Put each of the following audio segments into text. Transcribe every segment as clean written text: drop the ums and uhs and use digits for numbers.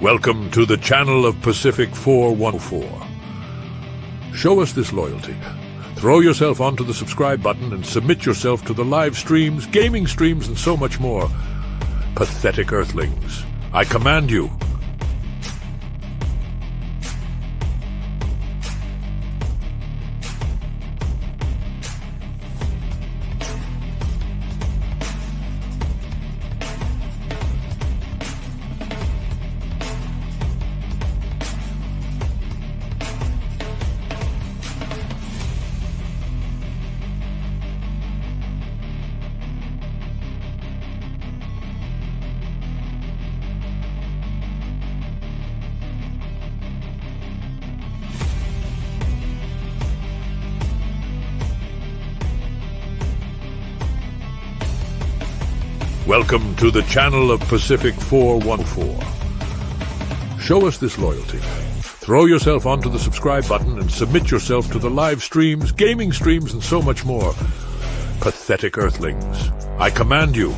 Welcome to the channel of PACIFIC414. Show us this loyalty. Throw yourself onto the subscribe button and submit yourself to the live streams, gaming streams, and so much more. Pathetic earthlings, I command you. Welcome to the channel of PACIFIC414. Show us this loyalty. Throw yourself onto the subscribe button and submit yourself to the live streams, gaming streams, and so much more. Pathetic earthlings, I command you.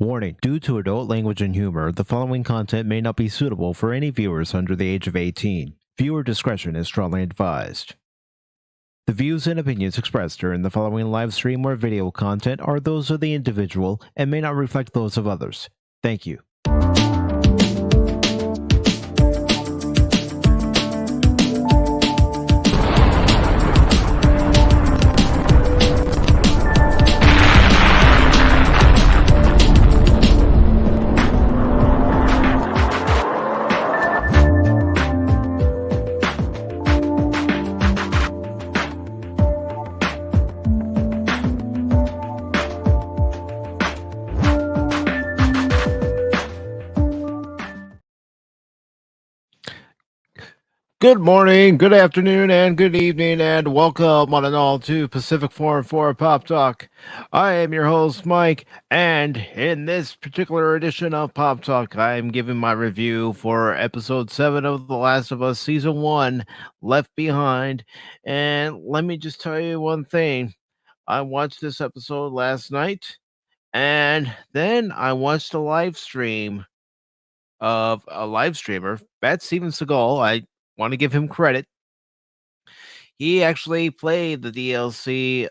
Warning, due to adult language and humor, the following content may not be suitable for any viewers under the age of 18. Viewer discretion is strongly advised. The views and opinions expressed during the following live stream or video content are those of the individual and may not reflect those of others. Thank you. Good morning, good afternoon, and good evening, and welcome one and all to PACIFIC414 Pop Talk. I am your host, Mike, and in this particular edition of Pop Talk, I am giving my review for episode 7 of The Last of Us Season 1, Left Behind. And let me just tell you one thing. I watched this episode last night, and then I watched a live stream of a live streamer, Bat Steven Seagal. I want to give him credit. He actually played the DLC,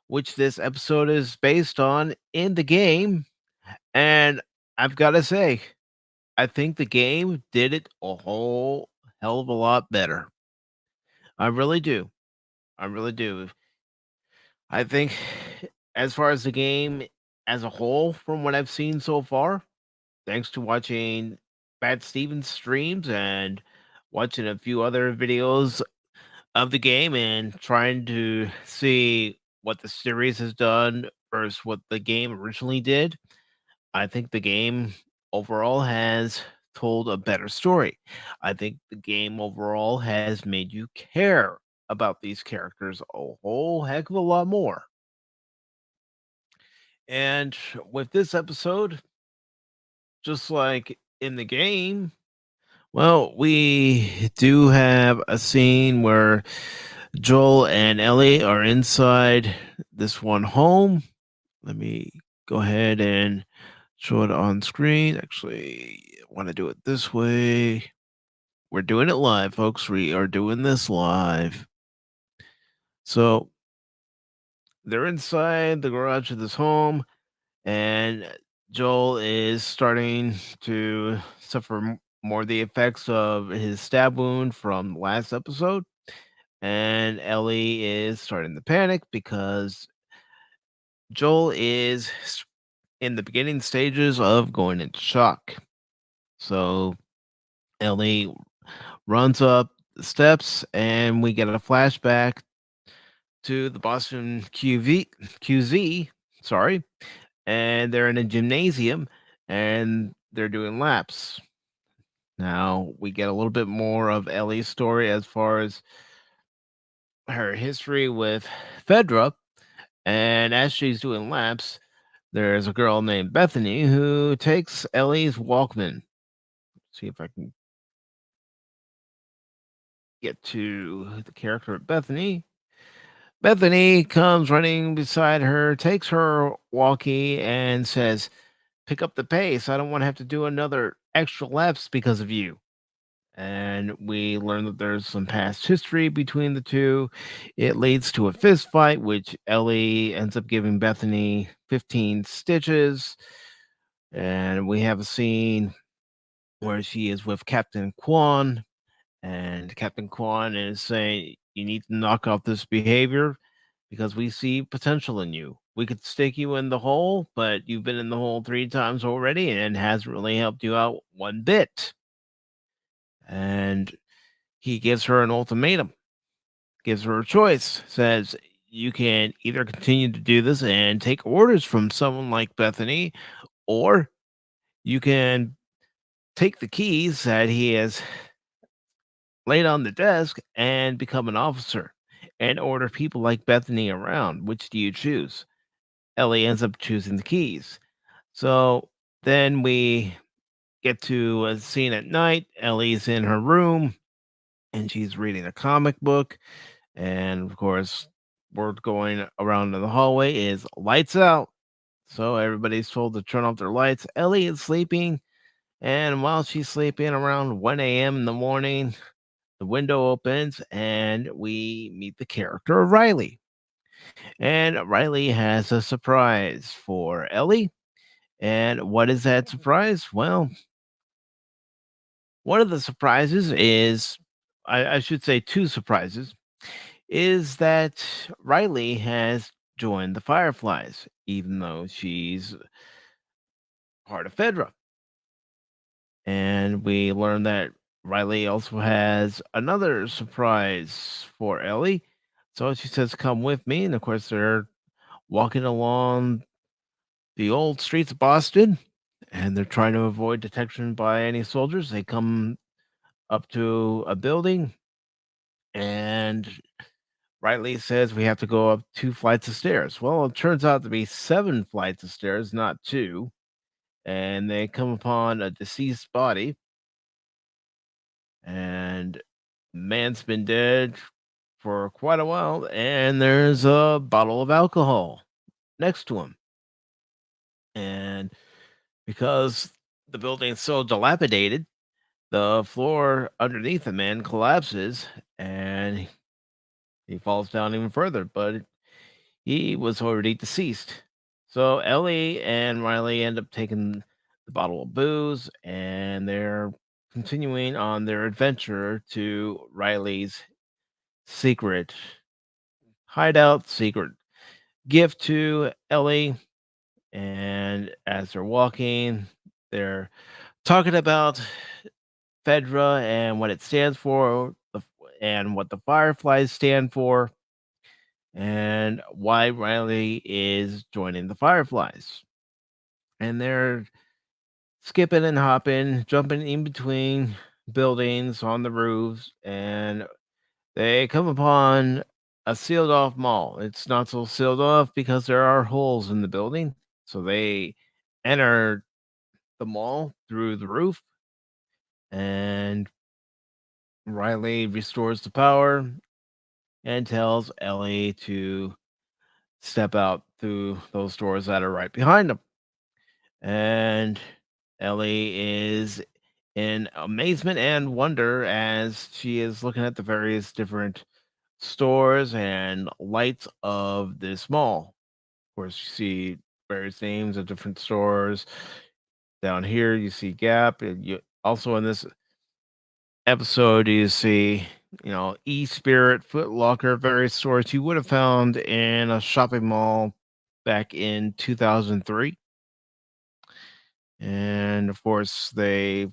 which this episode is based on, in the game. And I've got to say, I think the game did it a whole hell of a lot better. I really do. I really do. I think as far as the game as a whole, from what I've seen so far, thanks to watching Bat Stevens streams and watching a few other videos of the game and trying to see what the series has done versus what the game originally did, I think the game overall has told a better story. I think the game overall has made you care about these characters a whole heck of a lot more. And with this episode, just like in the game, well, we do have a scene where Joel and Ellie are inside this one home. Let me go ahead and show it on screen. Actually, I want to do it this way We're doing it live, folks. We are doing this live. So they're inside the garage of this home, and Joel is starting to suffer more of the effects of his stab wound from last episode. And Ellie is starting to panic because Joel is in the beginning stages of going into shock. So Ellie runs up the steps, and we get a flashback to the Boston QZ, sorry, and they're in a gymnasium and they're doing laps. Now we get a little bit more of Ellie's story as far as her history with Fedra, and as she's doing laps, there's a girl named Bethany who takes Ellie's Walkman. See if I can get to the character of Bethany. Bethany comes running beside her, takes her walkie, and says, "Pick up the pace. I don't want to have to do another extra laps because of you." And we learn that there's some past history between the two. It leads to a fist fight, which Ellie ends up giving Bethany 15 stitches. And we have a scene where she is with Captain Kwan, and Captain Kwan is saying, "You need to knock off this behavior because we see potential in you. We could stick you in the hole, but you've been in the hole 3 times already and it hasn't really helped you out one bit." And he gives her an ultimatum, gives her a choice, says, "You can either continue to do this and take orders from someone like Bethany, or you can take the keys that he has laid on the desk and become an officer and order people like Bethany around. Which do you choose?" Ellie ends up choosing the keys. So then we get to a scene at night. Ellie's in her room and she's reading a comic book. And of course, word going around in the hallway is lights out. So everybody's told to turn off their lights. Ellie is sleeping. And while she's sleeping around 1 a.m. in the morning, the window opens and we meet the character of Riley. And Riley has a surprise for Ellie. And what is that surprise? Well, one of the surprises is, I should say, two surprises, is that Riley has joined the Fireflies, even though she's part of Fedra. And we learn that Riley also has another surprise for Ellie. So she says, "Come with me." And of course, they're walking along the old streets of Boston and they're trying to avoid detection by any soldiers. They come up to a building and Riley says we have to go up 2 flights of stairs. Well, it turns out to be 7 flights of stairs, not two. And they come upon a deceased body, and man's been dead for quite a while, and there's a bottle of alcohol next to him. And because the building's so dilapidated, the floor underneath the man collapses and he falls down even further, but he was already deceased. So Ellie and Riley end up taking the bottle of booze and they're continuing on their adventure to Riley's secret hideout, secret gift to Ellie. And as they're walking, they're talking about Fedra and what it stands for, and what the Fireflies stand for, and why Riley is joining the Fireflies. And they're skipping and hopping, jumping in between buildings on the roofs, and they come upon a sealed off mall. It's not so sealed off because there are holes in the building. So they enter the mall through the roof, and Riley restores the power and tells Ellie to step out through those doors that are right behind them. And Ellie is in amazement and wonder as she is looking at the various different stores and lights of this mall. Of course, you see various names of different stores. Down here, you see Gap, and you also in this episode you see, E-Spirit, Foot Locker, various stores you would have found in a shopping mall back in 2003. And of course, they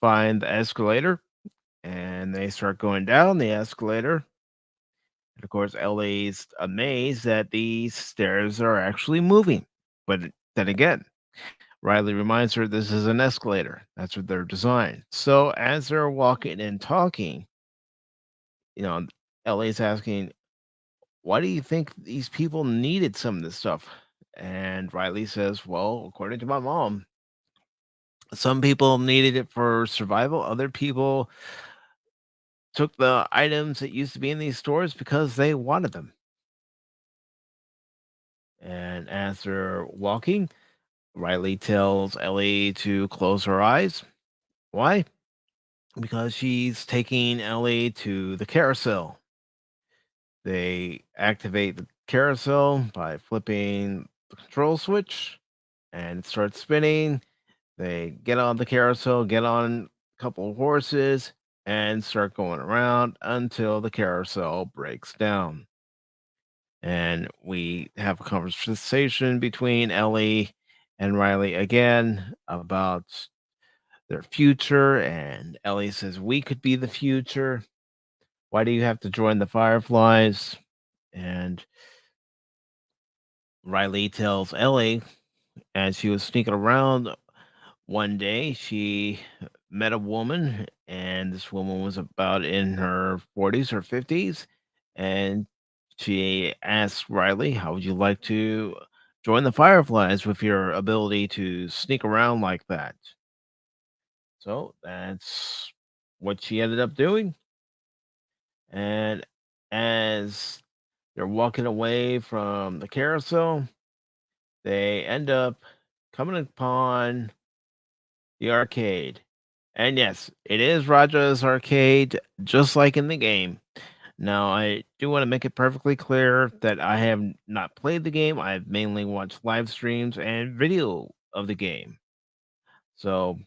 find the escalator and they start going down the escalator. And of course, Ellie's amazed that these stairs are actually moving. But then again, Riley reminds her this is an escalator. That's what they're designed. So as they're walking and talking, you know, Ellie's asking, why do you think these people needed some of this stuff? And Riley says, well, according to my mom, some people needed it for survival. Other people took the items that used to be in these stores because they wanted them. And as they're walking, Riley tells Ellie to close her eyes. Why? Because she's taking Ellie to the carousel. They activate the carousel by flipping the control switch and it starts spinning. They get on the carousel, get on a couple of horses, and start going around until the carousel breaks down. And we have a conversation between Ellie and Riley again about their future. And Ellie says, we could be the future. Why do you have to join the Fireflies? And Riley tells Ellie, as she was sneaking around one day, she met a woman, and this woman was about in her 40s or 50s. And she asked Riley, how would you like to join the Fireflies with your ability to sneak around like that? So that's what she ended up doing. And as they're walking away from the carousel, they end up coming upon the arcade. And yes, it is Raja's arcade, just like in the game. Now, I do want to make it perfectly clear that I have not played the game. I've mainly watched live streams and video of the game. So,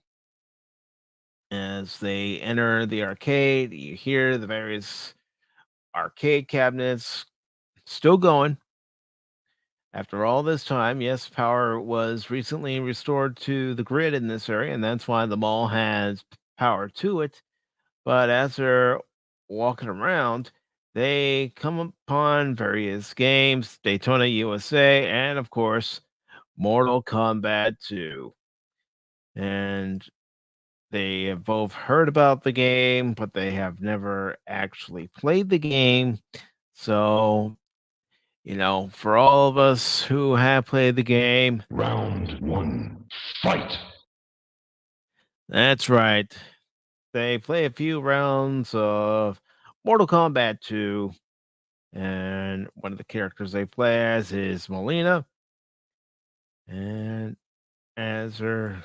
as they enter the arcade, you hear the various arcade cabinets still going. After all this time, yes, power was recently restored to the grid in this area, and that's why the mall has power to it. But as they're walking around, they come upon various games, Daytona USA, and of course, Mortal Kombat 2. And they have both heard about the game, but they have never actually played the game. So, for all of us who have played the game, Round one, fight. that's right. They play a few rounds of Mortal Kombat 2, and one of the characters they play as is Molina. And as they're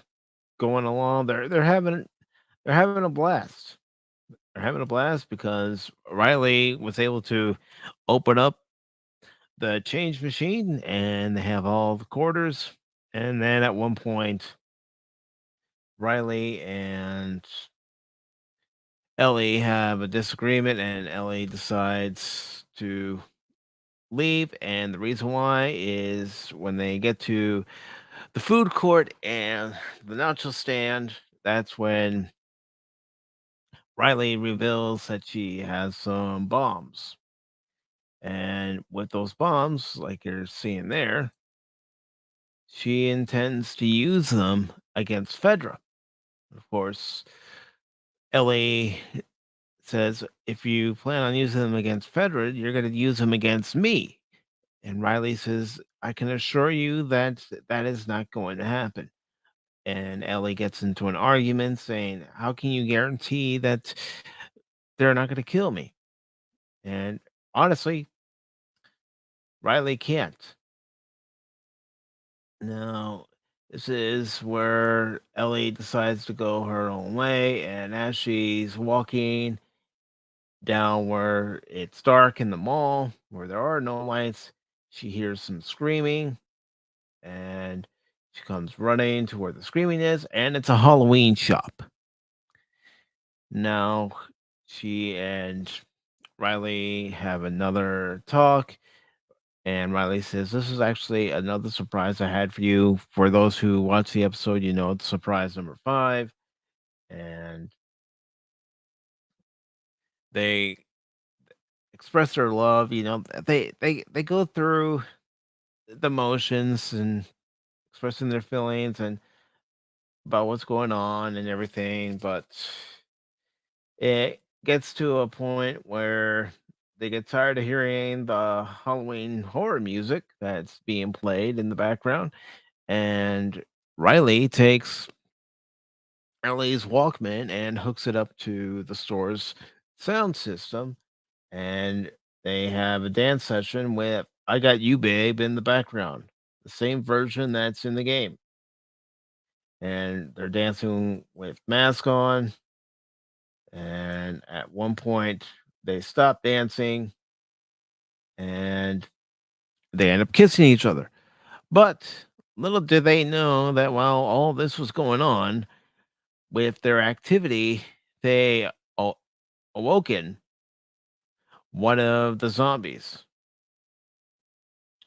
going along, they're having a blast. They're having a blast because Riley was able to open up the change machine, and they have all the quarters. And then at one point, Riley and Ellie have a disagreement, and Ellie decides to leave. And the reason why is when they get to the food court and the nacho stand, that's when Riley reveals that she has some bombs. And with those bombs, like you're seeing there, she intends to use them against Fedra. Of course, Ellie says, if you plan on using them against Fedra, you're going to use them against me. And Riley says, I can assure you that that is not going to happen. And Ellie gets into an argument saying, how can you guarantee that they're not going to kill me? And honestly, Riley can't. No. This is where Ellie decides to go her own way, and as she's walking down where it's dark in the mall, where there are no lights, she hears some screaming, and she comes running to where the screaming is, and it's a Halloween shop. Now, she and Riley have another talk, and Riley says, "This is actually another surprise I had for you. For those who watch the episode, you know it's surprise number 5." And they express their love. They go through the motions and expressing their feelings and about what's going on and everything, but it gets to a point where they get tired of hearing the Halloween horror music that's being played in the background, and Riley takes Ellie's Walkman and hooks it up to the store's sound system, and they have a dance session with "I Got You Babe" in the background, the same version that's in the game. And they're dancing with mask on, and at one point they stop dancing and they end up kissing each other. But little did they know that while all this was going on with their activity, they awoken one of the zombies.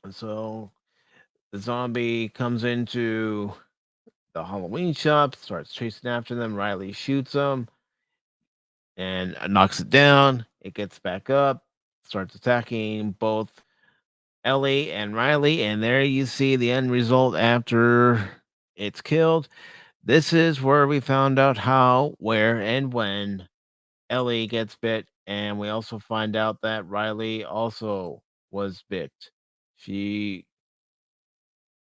And so the zombie comes into the Halloween shop, starts chasing after them. Riley shoots him and knocks it down. It gets back up, starts attacking both Ellie and Riley, and there you see the end result after it's killed. This is where we found out how, where, and when Ellie gets bit, and we also find out that Riley also was bit. She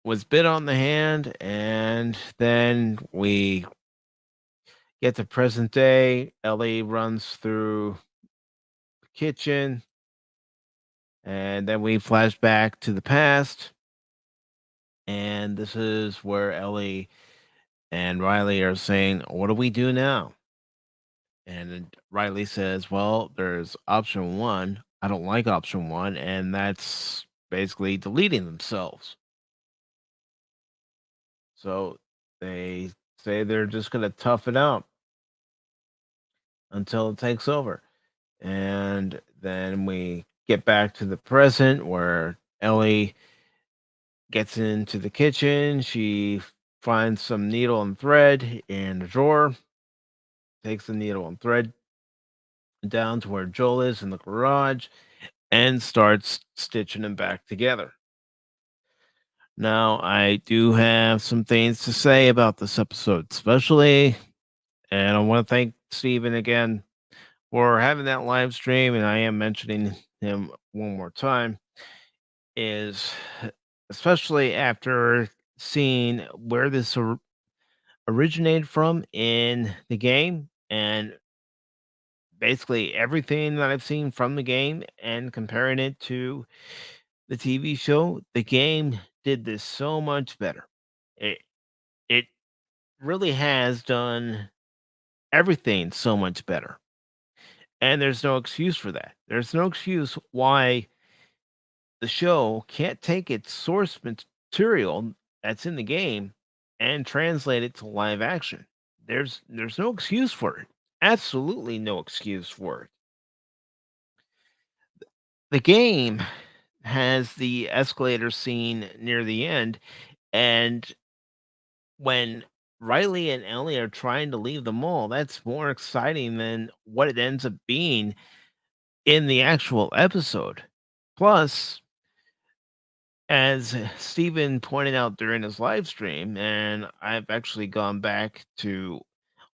was bit on the hand, and then we get to present day. Ellie runs through the kitchen, and then we flash back to the past. And this is where Ellie and Riley are saying, "What do we do now?" And Riley says, "Well, there's option one. I don't like option one, and that's basically deleting themselves." So they say they're just going to tough it out until it takes over. And then we get back to the present where Ellie gets into the kitchen. She finds some needle and thread in a drawer, takes the needle and thread down to where Joel is in the garage, and starts stitching them back together. Now, I do have some things to say about this episode, especially, and I want to thank Steven again for having that live stream, and I am mentioning him one more time, is especially after seeing where this originated from in the game and basically everything that I've seen from the game and comparing it to the TV show, the game did this so much better. It it really has done everything so much better. And there's no excuse for that. There's no excuse why the show can't take its source material that's in the game and translate it to live action. There's no excuse for it. Absolutely no excuse for it. The game has the escalator scene near the end, and when Riley and Ellie are trying to leave the mall, that's more exciting than what it ends up being in the actual episode. Plus, as Steven pointed out during his live stream, and I've actually gone back to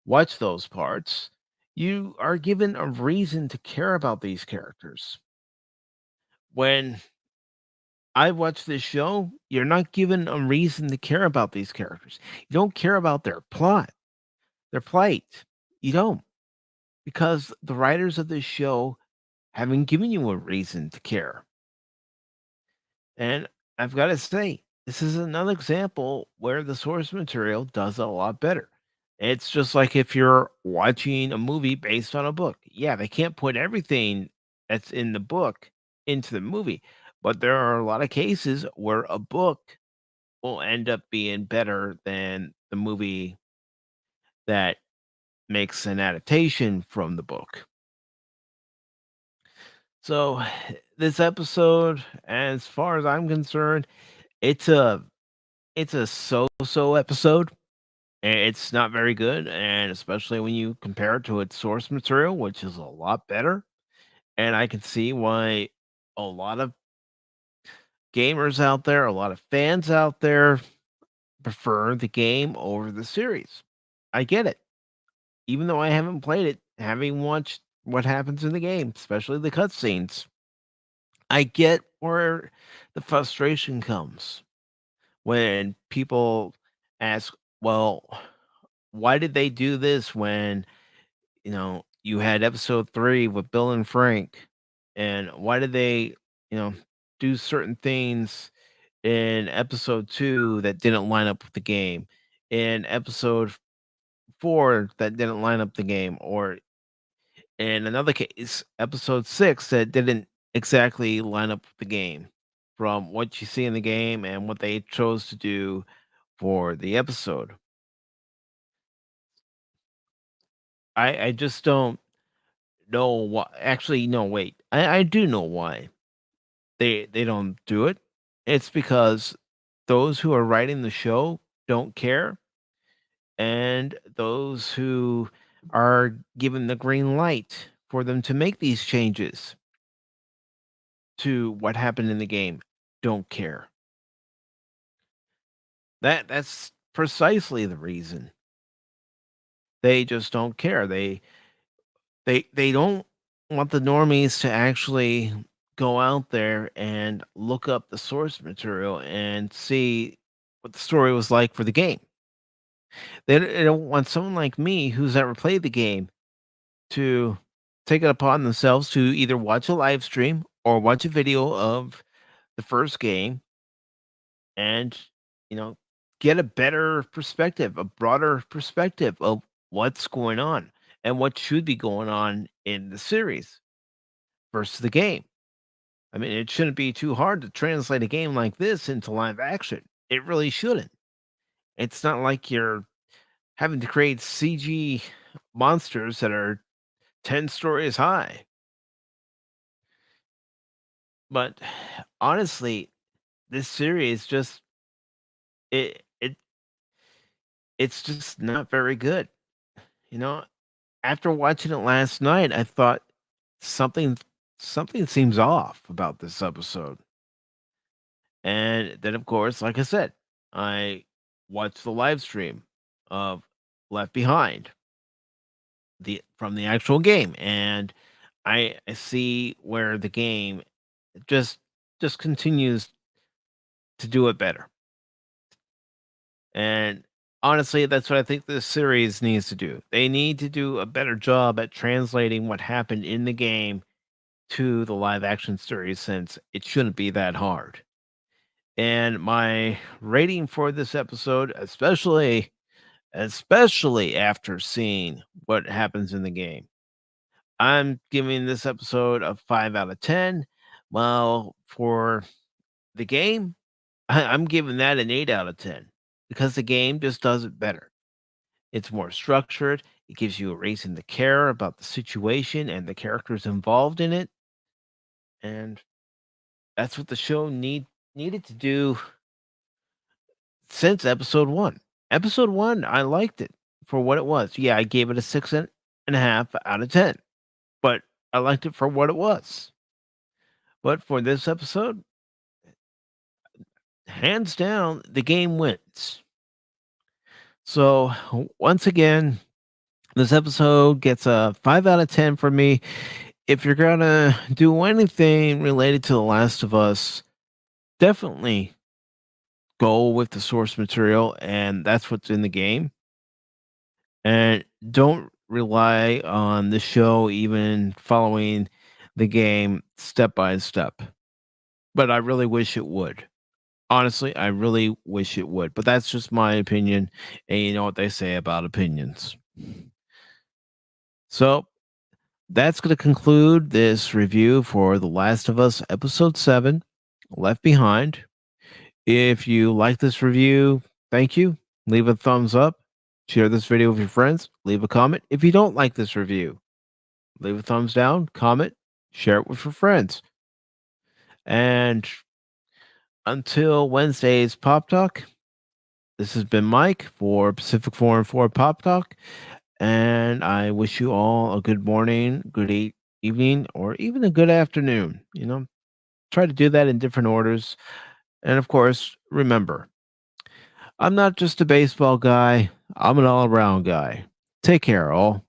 watch those parts, you are given a reason to care about these characters. When I watch this show, you're not given a reason to care about these characters. You don't care about their plot, their plight. You don't, because the writers of this show haven't given you a reason to care. And I've got to say, this is another example where the source material does it a lot better. It's just like if you're watching a movie based on a book. Yeah, they can't put everything that's in the book into the movie, but there are a lot of cases where a book will end up being better than the movie that makes an adaptation from the book. So, this episode, as far as I'm concerned, it's a so-so episode. It's not very good, and especially when you compare it to its source material, which is a lot better. And I can see why a lot of gamers out there, a lot of fans out there prefer the game over the series. I get it. Even though I haven't played it, having watched what happens in the game, especially the cutscenes, I get where the frustration comes when people ask, well, why did they do this when, you had episode 3 with Bill and Frank? And why did they, you know, do certain things in episode 2 that didn't line up with the game? In episode 4 that didn't line up the game, or in another case, episode 6 that didn't exactly line up with the game from what you see in the game and what they chose to do for the episode. I just don't know why. Actually, no, wait. I do know why they don't do it. It's because those who are writing the show don't care, and those who are given the green light for them to make these changes to what happened in the game don't care. That's precisely the reason. They just don't care. They don't want the normies to actually go out there and look up the source material and see what the story was like for the game. They don't want someone like me who's never played the game to take it upon themselves to either watch a live stream or watch a video of the first game and, you know, get a better perspective, a broader perspective of what's going on and what should be going on in the series versus the game. I mean, it shouldn't be too hard to translate a game like this into live action. It really shouldn't. It's not like you're having to create CG monsters that are 10 stories high. But honestly, this series just it it it's just not very good. You know, after watching it last night, I thought something something seems off about this episode. And then of course, like I said, I watched the live stream of Left Behind, the from the actual game, and I see where the game just just continues to do it better. And honestly, that's what I think this series needs to do. They need to do a better job at translating what happened in the game to the live action series since it shouldn't be that hard. And my rating for this episode, especially after seeing what happens in the game, I'm giving this episode a 5 out of 10. Well, for the game, I'm giving that an 8 out of 10 because the game just does it better. It's more structured. It gives you a reason to care about the situation and the characters involved in it. And that's what the show needed to do since episode 1. Episode 1, I liked it for what it was. Yeah, I gave it a 6.5 out of 10, but I liked it for what it was. But for this episode, hands down, the game wins. So, once again, this episode gets a 5 out of 10 for me. If you're gonna do anything related to The Last of Us, definitely go with the source material, and that's what's in the game. And don't rely on the show even following the game step by step. But I really wish it would. Honestly, I really wish it would, but that's just my opinion. And you know what they say about opinions. So that's going to conclude this review for The Last of Us Episode 7, Left Behind. If you like this review, thank you. Leave a thumbs up. Share this video with your friends. Leave a comment. If you don't like this review, leave a thumbs down, comment, share it with your friends. And until Wednesday's Pop Talk, this has been Mike for PACIFIC414 Pop Talk. And I wish you all a good morning, good evening, or even a good afternoon. Try to do that in different orders. And of course, remember, I'm not just a baseball guy, I'm an all around guy. Take care, all.